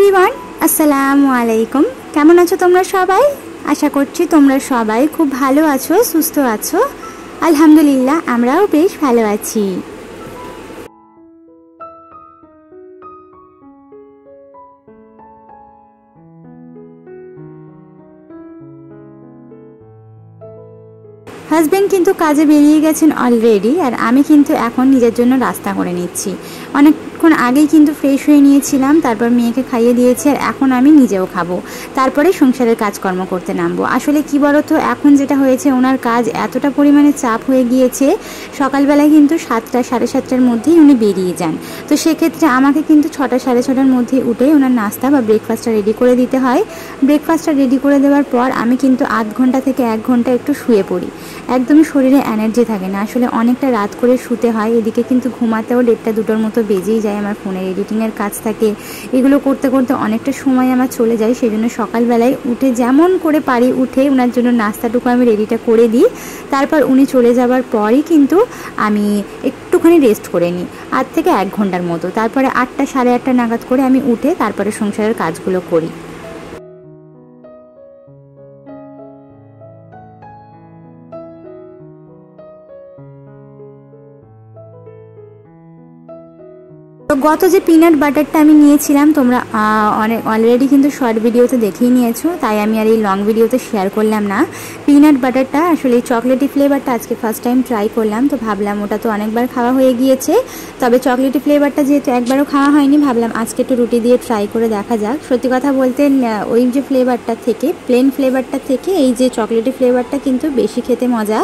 Everyone, আসসালামু আলাইকুম। কেমন আছো তোমরা সবাই? আশা করছি তোমরা সবাই খুব ভালো আছো, সুস্থ আছো। আলহামদুলিল্লাহ, আমরাও বেশ ভালো আছি। হাজব্যান্ড কিন্তু কাজে বেরিয়ে গেছেন অলরেডি, আর আমি কিন্তু এখন নিজের জন্য রাস্তা করে নিচ্ছি। অনেকক্ষণ আগেই কিন্তু ফ্রেশ হয়ে নিয়েছিলাম, তারপর মেয়েকে খাইয়ে দিয়েছি, আর এখন আমি নিজেও খাবো, তারপরে সংসারের কাজকর্ম করতে নামবো। আসলে কি বলো তো, এখন যেটা হয়েছে, ওনার কাজ এতটা পরিমাণে চাপ হয়ে গিয়েছে, সকালবেলায় কিন্তু 7টা সাড়ে 7টার মধ্যেই উনি বেরিয়ে যান। তো সেক্ষেত্রে আমাকে কিন্তু 6টা সাড়ে 6টার মধ্যে উঠে ওনার নাস্তা বা ব্রেকফাস্টটা রেডি করে দিতে হয়। ব্রেকফাস্টটা রেডি করে দেওয়ার পর আমি কিন্তু আধ ঘন্টা থেকে 1 ঘন্টা একটু শুয়ে পড়ি। একদমই শরীরে এনার্জি থাকে না, আসলে অনেকটা রাত করে শুতে হয়। এদিকে কিন্তু ঘুমাতেও 1টা 2টোর মতো বেজেই যায়। আমার ফোনের এডিটিংয়ের কাজ থাকে, এগুলো করতে করতে অনেকটা সময় আমার চলে যায়। সেই জন্য সকালবেলায় উঠে যেমন করে পারি উঠে ওনার জন্য নাস্তাটুকু আমি রেডিটা করে দিই। তারপর উনি চলে যাবার পরই কিন্তু আমি একটুখানি রেস্ট করে নিই, আধ থেকে 1 ঘন্টার মতো। তারপরে 8টা সাড়ে 8টা নাগাদ করে আমি উঠে তারপরে সংসারের কাজগুলো করি। তো গত যে পিনাট বাটারটা আমি নিয়েছিলাম, তোমরা অলরেডি কিন্তু শর্ট ভিডিওতে দেখেই নিয়েছো, তাই আমি আর এই লং ভিডিওতে শেয়ার করলাম না। পিনাট বাটারটা আসলে এই চকলেটি ফ্লেভারটা আজকে ফার্স্ট টাইম ট্রাই করলাম। তো ভাবলাম, ওটা তো অনেকবার খাওয়া হয়ে গিয়েছে, তবে চকলেটি ফ্লেভারটা যেহেতু একবারও খাওয়া হয়নি, ভাবলাম আজকে একটু রুটি দিয়ে ট্রাই করে দেখা যাক। সত্যি কথা বলতে ওই যে ফ্লেভারটা থেকে, প্লেন ফ্লেভারটা থেকে এই যে চকলেটি ফ্লেভারটা কিন্তু বেশি খেতে মজা।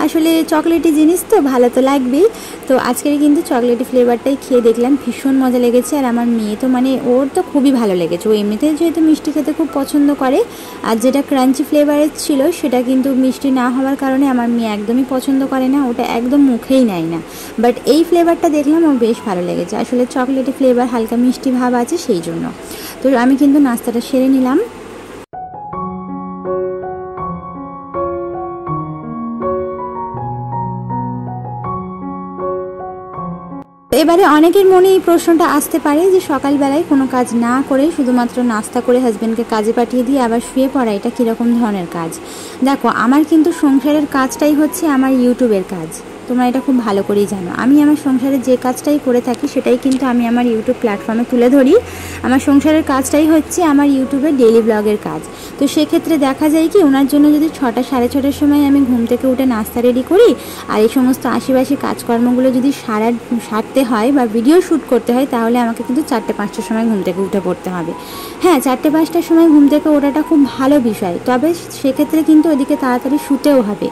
আসলে চকলেটি জিনিস তো ভালো তো লাগবেই। তো আজকের কিন্তু চকলেটি ফ্লেভারটাই খেয়ে দেখলাম, ভীষণ মজা লেগেছে। আর আমার মেয়ে তো ওর তো খুবই ভালো লেগেছে। ও এমনিতে যেহেতু মিষ্টি খেতে খুব পছন্দ করে, আর যেটা ক্রাঞ্চি ফ্লেভারের ছিল সেটা কিন্তু মিষ্টি না হওয়ার কারণে আমার মেয়ে একদমই পছন্দ করে না, ওটা একদম মুখেই নেয় না। বাট এই ফ্লেভারটা দেখলাম ওর বেশ ভালো লেগেছে। আসলে চকলেটি ফ্লেভার হালকা মিষ্টি ভাব আছে, সেই জন্য। তো আমি কিন্তু নাস্তাটা সেরে নিলাম। এবারে অনেকের মনে এই প্রশ্নটা আসতে পারে যে সকালবেলায় কোনো কাজ না করে শুধুমাত্র নাস্তা করে হাজব্যান্ডকে কাজে পাঠিয়ে দিয়ে আবার শুয়ে পড়া, এটা কীরকম ধরনের কাজ। দেখো, আমার কিন্তু সংসারের কাজটাই হচ্ছে আমার ইউটিউবের কাজ। তোমরা এটা খুব ভালো করেই জানো। আমি আমার সংসারের যে কাজটাই করে থাকি সেটাই কিন্তু আমি আমার ইউটিউব প্ল্যাটফর্মে তুলে ধরি। আমার সংসারের কাজটাই হচ্ছে আমার ইউটিউবের ডেইলি ব্লগের কাজ। তো সেক্ষেত্রে দেখা যায় কি, ওনার জন্য যদি 6টা সাড়ে 6টার সময় আমি ঘুম থেকে উঠে নাস্তা রেডি করি, আর এই সমস্ত আশিবাসী কাজকর্মগুলো যদি সারতে হয় বা ভিডিও শ্যুট করতে হয়, তাহলে আমাকে কিন্তু 4টে 5টার সময় ঘুম থেকে উঠে পড়তে হবে। হ্যাঁ, 4টে 5টার সময় ঘুম থেকে ওঠাটা খুব ভালো বিষয়, তবে সেক্ষেত্রে কিন্তু ওদিকে তাড়াতাড়ি শুতেও হবে।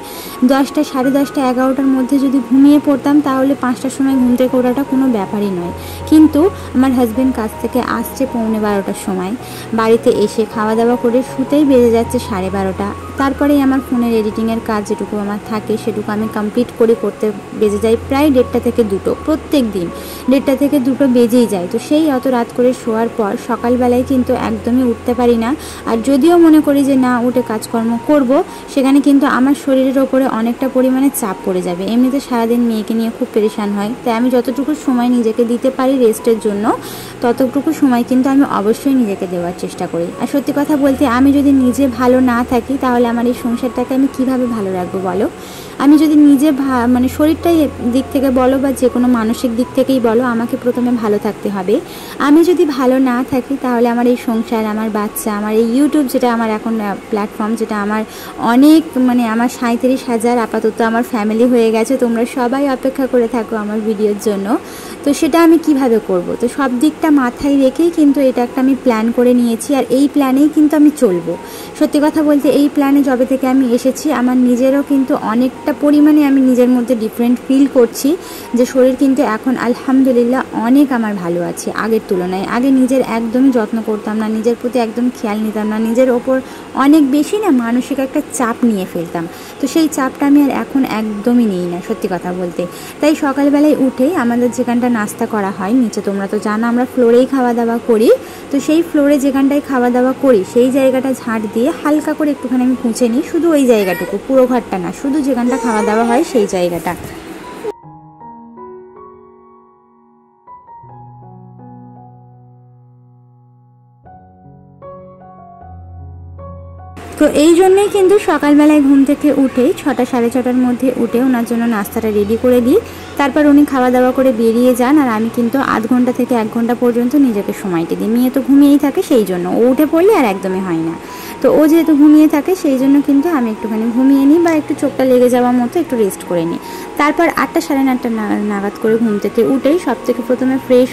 10টা সাড়ে 10টা 11টার মধ্যে যদি ঘুমিয়ে পড়তাম, তাহলে 5টার সময় ঘুম থেকে ওঠাটা কোনো ব্যাপারই নয়। কিন্তু আমার হাজব্যান্ড কাজ থেকে আসছে 11:15টার সময়, বাড়িতে এসে খাওয়া দাওয়া করে শুতেই বেজে যাচ্ছে 12:30। তারপরেই আমার ফোনের এডিটিংয়ের কাজ যেটুকু আমার থাকে সেটুকু আমি কমপ্লিট করতে বেজে যাই প্রায় 1:30 থেকে 2টো। প্রত্যেক দিন 1:30 থেকে 2টো বেজেই যায়। তো সেই অত রাত করে শোয়ার পর সকালবেলায় কিন্তু একদমই উঠতে পারি না। আর যদিও মনে করি যে না, উঠে কাজকর্ম করব, সেখানে কিন্তু আমার শরীরের ওপরে অনেকটা পরিমাণে চাপ পড়ে যাবে। এমনিতে সারাদিন মেয়েকে নিয়ে খুব পেরেশান হয়, তাই আমি যতটুকু সময় নিজেকে দিতে পারি রেস্টের জন্য, ততটুকু সময় কিন্তু আমি অবশ্যই নিজেকে দেওয়ার চেষ্টা করি। আর সত্যি কথা বলতে, আমি যদি নিজে ভালো না থাকি, তাহলে আমার এই সংসারটাকে আমি কিভাবে ভালো রাখবো বলো? আমি যদি নিজে শরীরটাই দিক থেকে বলো বা যে কোনো মানসিক দিক থেকেই বলো, আমাকে প্রথমে ভালো থাকতে হবে। আমি যদি ভালো না থাকি, তাহলে আমার এই সংসার, আমার বাচ্চা, আমার এই ইউটিউব, যেটা আমার এখন প্ল্যাটফর্ম, যেটা আমার অনেক আমার 37,000 আপাতত আমার ফ্যামিলি হয়ে গেছে, তোমরা সবাই অপেক্ষা করে থাকো আমার ভিডিওর জন্য। তো সেটা আমি কিভাবে করব? তো সব দিকটা মাথায় রেখেই কিন্তু এটা একটা আমি প্ল্যান করে নিয়েছি, আর এই প্ল্যানেই কিন্তু আমি চলবো। সত্যি কথা বলতে, এই প্ল্যানে যবে থেকে আমি এসেছি, আমার নিজেরও কিন্তু অনেকটা পরিমাণে আমি নিজের মধ্যে ডিফারেন্ট ফিল করছি, যে শরীর কিন্তু এখন আলহামদুলিল্লাহ অনেক আমার ভালো আছে আগের তুলনায়। আগে নিজের একদমই যত্ন করতাম না, নিজের প্রতি একদম খেয়াল নিতাম না, নিজের ওপর অনেক বেশি মানসিক একটা চাপ নিয়ে ফেলতাম। তো সেই চাপটা আমি আর এখন একদমই নিই না, সত্যি কথা বলতে। তাই সকালবেলায় উঠেই আমাদের যেখানটা নাস্তা করা হয় নিচে, তোমরা তো জানো আমরা ফ্লোরেই খাওয়া দাওয়া করি। তো সেই ফ্লোরে যেখানটায় খাওয়া দাওয়া করি, সেই জায়গাটা ঝাঁট দিয়ে হালকা করে একটুখানি আমি মুছে নিই, শুধু ওই জায়গাটুকু, পুরো ঘরটা না, শুধু যেখানটা খাওয়া দাওয়া হয় সেই জায়গাটা। তো এই জন্যই কিন্তু সকালবেলায় ঘুম থেকে উঠেই 6টা সাড়ে 6টার মধ্যে উঠে ওনার জন্য নাস্তাটা রেডি করে দিই। তারপর উনি খাওয়া দাওয়া করে বেরিয়ে যান, আর আমি কিন্তু আধ ঘন্টা থেকে 1 ঘন্টা পর্যন্ত নিজেকে সময়টা দিই। মেয়ে তো ঘুমিয়েই থাকে, সেই জন্য ও উঠে পড়লে আর একদমই হয় না। তো ও যেহেতু ঘুমিয়ে থাকে সেই জন্য কিন্তু আমি একটুখানি ঘুমিয়ে নিই বা একটু চোখটা লেগে যাওয়ার মতো একটু রেস্ট করে নিই। তারপর 8টা সাড়ে 9টা নাগাদ করে ঘুম থেকে উঠেই সব থেকে প্রথমে ফ্রেশ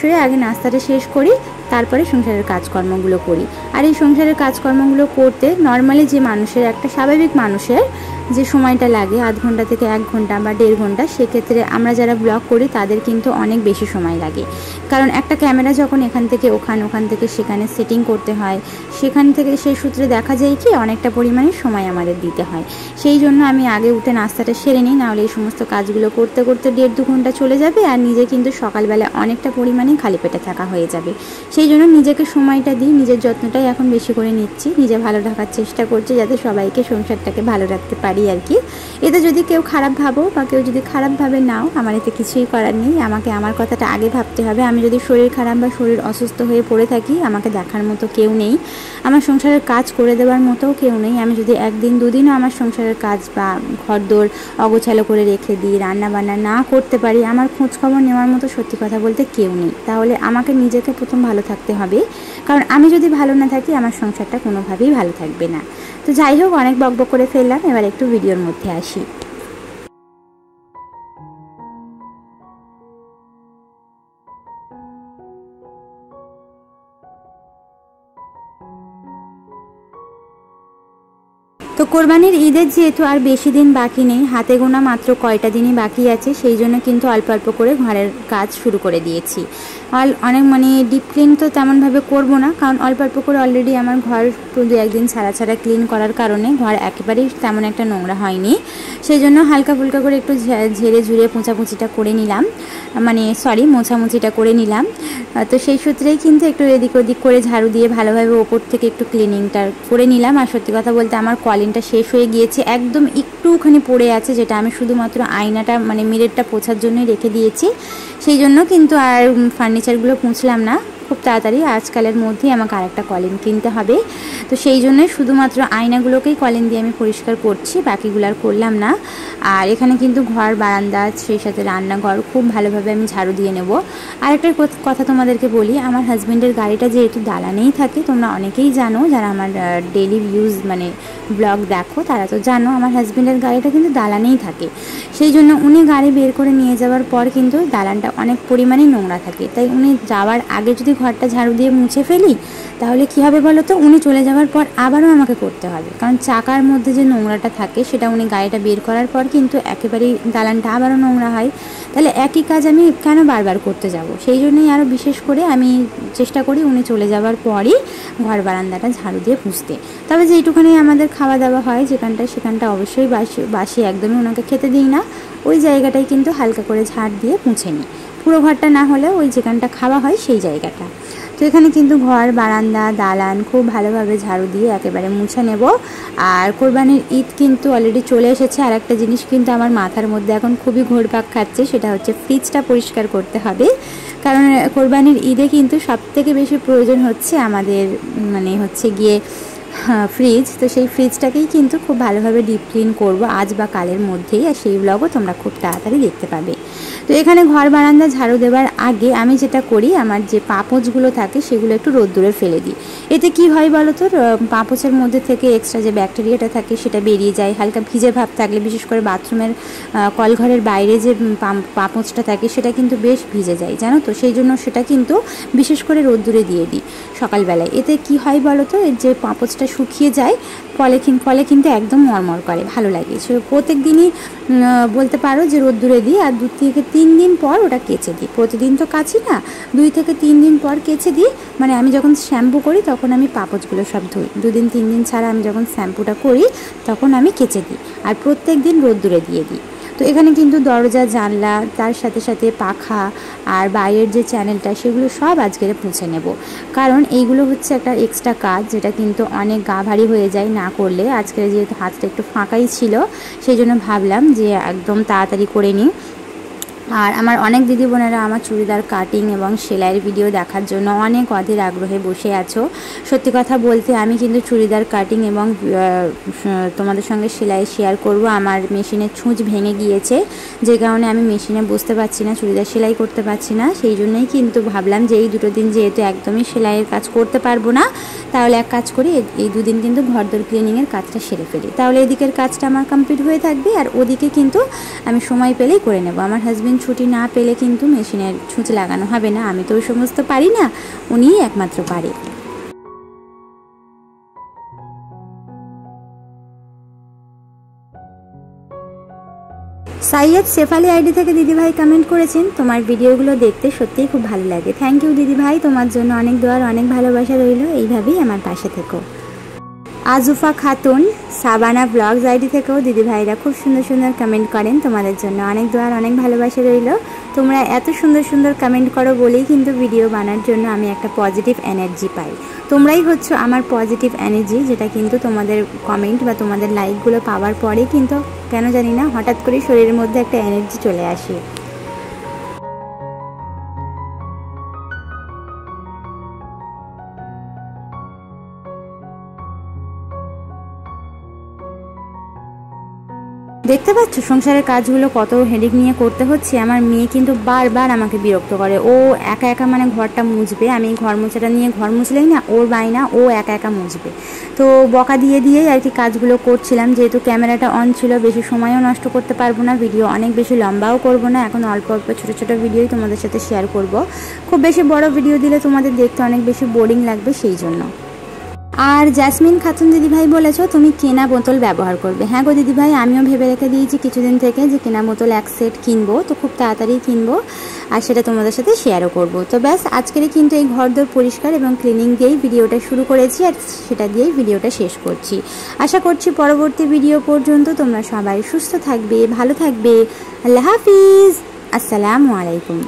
হয়ে আগে নাস্তাটা শেষ করি, তারপরে সংসারের কাজকর্মগুলো করি। আর এই সংসারের কাজকর্মগুলো করতে নর্মালি যে মানুষের, একটা স্বাভাবিক মানুষের যে সময়টা লাগে আধ ঘন্টা থেকে 1 ঘন্টা বা 1.5 ঘন্টা, সেক্ষেত্রে আমরা যারা ব্লগ করি তাদের কিন্তু অনেক বেশি সময় লাগে। কারণ একটা ক্যামেরা যখন এখান থেকে ওখান থেকে সেখানে সেটিং করতে হয়, সেখান থেকে সেই সূত্রে দেখা যায় কি অনেকটা পরিমাণে সময় আমাদের দিতে হয়। সেই জন্য আমি আগে উঠে নাস্তাটা সেরে নিই, নাহলে এই সমস্ত কাজগুলো করতে করতে 1.5-2 ঘন্টা চলে যাবে, আর নিজে কিন্তু সকালবেলা অনেকটা পরিমাণে খালি পেটে থাকা হয়ে যাবে। সেই জন্য নিজেকে সময়টা দিই, নিজের যত্নটাই এখন বেশি করে নিচ্ছি, নিজে ভালো থাকার চেষ্টা করছি যাতে সবাইকে, সংসারটাকে ভালো রাখতে পারি আর কি। এতে যদি কেউ খারাপ ভাবো বা কেউ যদি খারাপভাবে নাও, আমার এতে কিছুই করার নেই। আমাকে আমার কথাটা আগে ভাবতে হবে। আমি যদি শরীর খারাপ বা শরীর অসুস্থ হয়ে পড়ে থাকি, আমাকে দেখার মতো কেউ নেই, আমার সংসারের কাজ করে দেওয়ার মতো কেউ নেই। আমি যদি 1 দিন 2 দিনও আমার সংসারের কাজ বা ঘরদোর অগোছালো করে রেখে দিই, রান্না বান্না না করতে পারি, আমার খোঁজ খবর নেওয়ার মতো সত্যি কথা বলতে কেউ নেই। তাহলে আমাকে নিজেকে প্রথম ভালো থাকতে হবে, কারণ আমি যদি ভালো না থাকি আমার সংসারটা কোনোভাবেই ভালো থাকবে না। তো যাই হোক, অনেক বকবক করে ফেললাম, এবার একটু ভিডিওর মধ্যে আসি। তো কোরবানির ঈদের যেহেতু আর বেশি দিন বাকি নেই, হাতে গোনা মাত্র কয়টা দিনই বাকি আছে, সেই জন্য কিন্তু অল্প অল্প করে ঘরের কাজ শুরু করে দিয়েছি। অনেক ডিপ ক্লিন তো তেমনভাবে করব না, কারণ অল্প অল্প করে অলরেডি আমার ঘর 2-1 দিন ছাড়া ক্লিন করার কারণে ঘর একেবারেই তেমন একটা নোংরা হয়নি। সেই জন্য হালকা ফুলকা করে একটু ঝেড়ে ঝুড়ে মোছামুছিটা করে নিলাম, মোছামুছিটা করে নিলাম। তো সেই সূত্রেই কিন্তু একটু এদিক ওদিক করে ঝাড়ু দিয়ে ভালোভাবে ওপর থেকে একটু ক্লিনিংটা করে নিলাম। আর সত্যি কথা বলতে আমার কলিংটা শেষ হয়ে গিয়েছে, একদম একটুখানি পড়ে আছে, যেটা আমি শুধুমাত্র আয়নাটা মিররটা পোছার জন্যই রেখে দিয়েছি। সেই জন্য কিন্তু আর ফার্নিচারগুলো মুছলাম না, খুব তাড়াতাড়ি আজকালের মধ্যেই আমাকে আরেকটা কলিং কিনতে হবে। তো সেই জন্যই শুধুমাত্র আয়নাগুলোকেই কলিং দিয়ে আমি পরিষ্কার করছি, বাকিগুলো আর করলাম না। আর এখানে কিন্তু ঘর, বারান্দা, সেই সাথে রান্নাঘর খুব ভালোভাবে আমি ঝাড়ু দিয়ে নেব। আর একটা কথা তোমাদেরকে বলি, আমার হাজব্যান্ডের গাড়িটা যেহেতু দালানেই থাকে, তোমরা অনেকেই জানো, যারা আমার ডেইলি ইউজ ব্লগ দেখো তারা তো জানো, আমার হাজব্যান্ডের গাড়িটা কিন্তু দালানেই থাকে। সেই জন্য উনি গাড়ি বের করে নিয়ে যাওয়ার পর কিন্তু দালানটা অনেক পরিমাণেই নোংরা থাকে। তাই উনি যাওয়ার আগে যদি ঘরটা ঝাড়ু দিয়ে মুছে ফেলি, তাহলে কী হবে বলো তো, উনি চলে যাওয়ার পর আবারও আমাকে করতে হবে, কারণ চাকার মধ্যে যে নোংরাটা থাকে সেটা উনি গাড়িটা বের করার পর কিন্তু একেবারেই দালানটা আবারও নোংরা হয়। তাহলে একই কাজ আমি কেন বারবার করতে যাব? সেই জন্যই আরও বিশেষ করে আমি চেষ্টা করি উনি চলে যাওয়ার পরই ঘর বারান্দাটা ঝাড়ু দিয়ে পুছতে। তবে যেইটুখানি আমাদের খাওয়া দাওয়া হয় সেখানটা অবশ্যই বাসি একদমই ওনাকে খেতে দিই না, ওই জায়গাটাই কিন্তু হালকা করে ঝাড় দিয়ে মুছে নিই, পুরো ঘরটা না হলেও ওই যেখানটা খাওয়া হয় সেই জায়গাটা। তো এখানে কিন্তু ঘর, বারান্দা, দালান খুব ভালোভাবে ঝাড়ু দিয়ে একেবারে মুছে নেব। আর কোরবানির ঈদ কিন্তু অলরেডি চলে এসেছে। আর একটা জিনিস কিন্তু আমার মাথার মধ্যে এখন খুবই ঘোরপাক খাচ্ছে, সেটা হচ্ছে ফ্রিজটা পরিষ্কার করতে হবে। কারণ কোরবানির ঈদে কিন্তু সবথেকে বেশি প্রয়োজন হচ্ছে আমাদের হচ্ছে গিয়ে ফ্রিজ। তো সেই ফ্রিজটাকেই কিন্তু খুব ভালোভাবে ডিপ ক্লিন করবো আজ বা কালের মধ্যেই, আর সেই ব্লগও তোমরা খুব তাড়াতাড়ি দেখতে পাবে। তো এখানে ঘর বারান্দা ঝাড়ু দেওয়ার আগে আমি যেটা করি, আমার যে পাপোচগুলো থাকে সেগুলো একটু রোদ্দুরে ফেলে দিই। এতে কি হয় বলো তো, পাপোচের মধ্যে থেকে এক্সট্রা যে ব্যাকটেরিয়াটা থাকে সেটা বেরিয়ে যায়। হালকা ভিজে ভাব থাকলে, বিশেষ করে বাথরুমের কলঘরের বাইরে যে পাপোচটা থাকে সেটা কিন্তু বেশ ভিজে যায়, জানো তো। সেই জন্য সেটা কিন্তু বিশেষ করে রোদ্দুরে দিয়ে দিই সকালবেলায়। এতে কি হয় বলো তো, যে পাপোচটা শুকিয়ে যায়, ফলে কিন্তু একদম মরমর করে, ভালো লাগে। সে প্রত্যেক দিনই বলতে পারো যে রোদ্দুরে দিই, আর 2 থেকে 3 দিন পর ওটা কেচে দিই। প্রতিদিন তো কাচি না, 2 থেকে 3 দিন পর কেচে দিই। আমি যখন শ্যাম্পু করি তখন আমি পাপোচগুলো সব ধুই, 2 দিন 3 দিন ছাড়া আমি যখন শ্যাম্পুটা করি তখন আমি কেচে দিই, আর প্রত্যেক দিন রোদ্দুরে দিয়ে দিই। তো এখানে কিন্তু দরজা, জানলা, তার সাথে সাথে পাখা আর বাইরের যে চ্যানেলটা, সেগুলো সব আজকের মুছে নেব। কারণ এইগুলো হচ্ছে একটা এক্সট্রা কাজ, যেটা কিন্তু অনেক গা ভারী হয়ে যায় না করলে। আজকে যেহেতু হাতটা একটু ফাঁকাই ছিল, সেই জন্য ভাবলাম যে একদম তাড়াতাড়ি করে নিই। আর আমার অনেক দিদি বোনেরা আমার চুড়িদার কাটিং এবং সেলাইয়ের ভিডিও দেখার জন্য অনেক অধীর আগ্রহে বসে আছো। সত্যি কথা বলতে আমি কিন্তু চুড়িদার কাটিং এবং তোমাদের সঙ্গে সেলাই শেয়ার করব। আমার মেশিনের ছুঁচ ভেঙে গিয়েছে, যে কারণে আমি মেশিনে বসতে পারছি না, চুড়িদার সেলাই করতে পারছি না। সেই জন্যই কিন্তু ভাবলাম যে এই দুটো দিন যেহেতু একদমই সেলাইয়ের কাজ করতে পারবো না, তাহলে এক কাজ করি, এই দুদিন কিন্তু ঘরদোর ক্লিনিংয়ের কাজটা সেরে ফেলি, তাহলে এদিকের কাজটা আমার কমপ্লিট হয়ে থাকবে আর ওদিকে কিন্তু আমি সময় পেলেই করে নেব। আমার হাজবেন্ড ছুটি না পেলে কিন্তু মেশিনের ছুঁচ লাগানো হবে না, আমি তো ওই সমস্ত পারি না, উনিই একমাত্র পারে। সাইয়দ শেফালি আইডি থেকে দিদিভাই কমেন্ট করেছেন, তোমার ভিডিওগুলো দেখতে সত্যিই খুব ভালো লাগে। থ্যাংক ইউ দিদিভাই, তোমার জন্য অনেক দোয়ার অনেক ভালোবাসা রইল, এইভাবেই আমার পাশে থেকো। আজুফা খাতুন সাবানা ব্লগস আইডি থেকেও দিদিভাইরা খুব সুন্দর সুন্দর কমেন্ট করেন, তোমাদের জন্য অনেক দোয়ার অনেক ভালোবাসা রইল। তোমরা এত সুন্দর সুন্দর কমেন্ট করো বলেই কিন্তু ভিডিও বানার জন্য আমি একটা পজিটিভ এনার্জি পাই। তোমরাই হচ্ছে আমার পজিটিভ এনার্জি, যেটা কিন্তু তোমাদের কমেন্ট বা তোমাদের লাইকগুলো পাওয়ার পরে কিন্তু কেন জানি না হঠাৎ করে শরীরের মধ্যে একটা এনার্জি চলে আসে। দেখতে পাচ্ছ সংসারের কাজগুলো কত হেডেক নিয়ে করতে হচ্ছে। আমার মেয়ে কিন্তু বারবার আমাকে বিরক্ত করে, ও একা একা মানে ঘরটা মুছবে, আমি ঘর মোছাটা নিয়ে ঘর মুছলেই না ওর বায়না ও একা একা মুছবে। তো বকা দিয়ে দিয়েই আর কি কাজগুলো করছিলাম, যেহেতু ক্যামেরাটা অন ছিল, বেশি সময়ও নষ্ট করতে পারবো না, ভিডিও অনেক বেশি লম্বাও করব না, এখন অল্প অল্প ছোটো ছোটো ভিডিওই তোমাদের সাথে শেয়ার করব। খুব বেশি বড় ভিডিও দিলে তোমাদের দেখতে অনেক বেশি বোরিং লাগবে, সেই জন্য। আর জেসমিন খাতুন দিদিভাই বলেছো তুমি কেনা বোতল ব্যবহার করবে। হ্যাঁ গো দিদিভাই, আমিও ভেবে রেখে দিয়েছি কিছুদিন থেকে যে কেনা বোতল এক সেট কিনবো, তো খুব তাড়াতাড়ি কিনবো আর সেটা তোমাদের সাথে শেয়ারও করব। তো ব্যাস আজকেরই কিন্তু এই ঘরদোর পরিষ্কার এবং ক্লিনিং দিয়েই ভিডিওটা শুরু করেছি আর সেটা দিয়েই ভিডিওটা শেষ করছি। আশা করছি পরবর্তী ভিডিও পর্যন্ত তোমরা সবাই সুস্থ থাকবে, ভালো থাকবে। আল্লাহ হাফিজ, আসসালামু আলাইকুম।